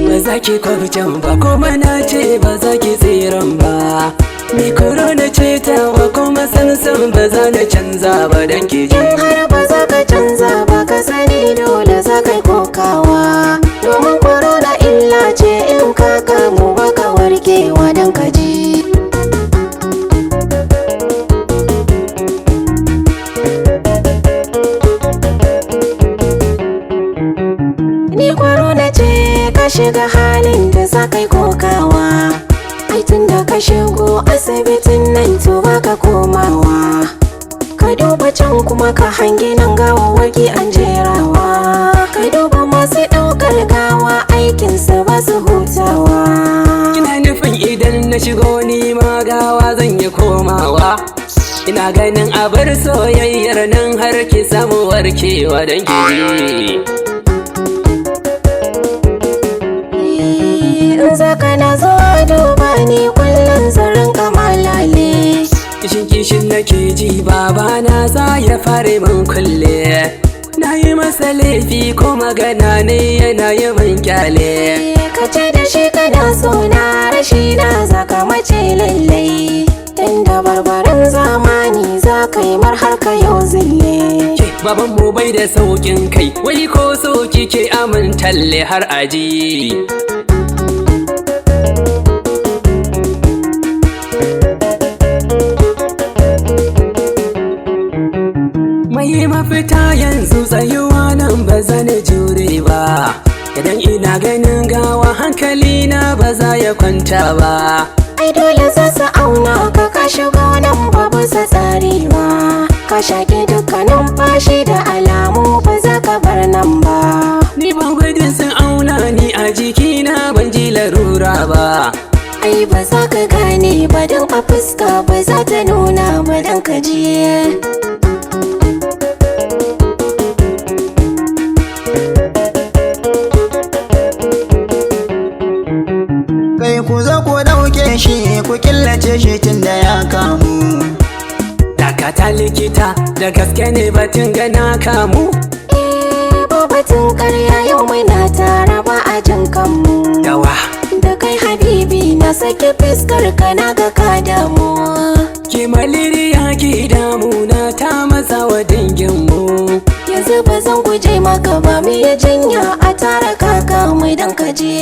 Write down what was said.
Ba za ki kwabcan ba kuma na ce ba za ki tsiran ba. Ni korona ce tawa kuma sansan ba za na canza ba dan ki ji. In har ba za ka canza ba ka sani dole za ka yi kokawa. Domin korona illa ce in ka kamu ba ka warkewa dan ka ji. Ni korona ce ka shiga halin da za ka yi kokawa. Ai tun da ka shigo asibitin nan to ba ka komawa. Ka duba can kuma ka hangi nan gawawwaki an jerawa. Ka duba masu ɗaukar gawa aikinsu ba su hutawa. Kina nufin idan na shigo ni ma gawa zan yi komawa. Ina ganin abar soyayyar nan har ki samu warkewa dan ki ji. In za ka na zuwa duba ni kullum zarin kamalale. Kishin nake ji babana za ya fare min kulle. Na yi masa laifi ko magana ne yana yi min kyale. Ka ce da shi kana so na rashi na za ka mace lallai. Inda barbarin zamani za ka yi mar har ka yau zille. Baban mu bai da saukin kai wai ko so kike amin talle har aji. Mai mafita yanzu tsayuwa nan ba zan jure ba. Idan ina ganin gawa hankali na ba za ya kwanta ba. Ai dole za su auna ka ka shigo nan ba bisa tsari ba. Ka shaƙi dukkanin fashi da alamu ba za ka bar nan ba. Ni ban gudun sun auna ni a jikina ban ji larura ba. Ai ba za ka gane ba don a fuska ba za ta nuna ba don ka ji. Kai ku zo ku dauke shi ku killace shi tun da ya kamu. Dakata likita da gaske ne batun gana kamu. Ba batun karya yau mai na tara ba a jin kanmu. Dawa Da kai habibi na sake fiskar ka na ga ka damu. ki maliriya ki damuna ta matsa wa danginmu. Yanzu ba zan guje maka ba mu ya jinya a tara kaka mai dan ka je.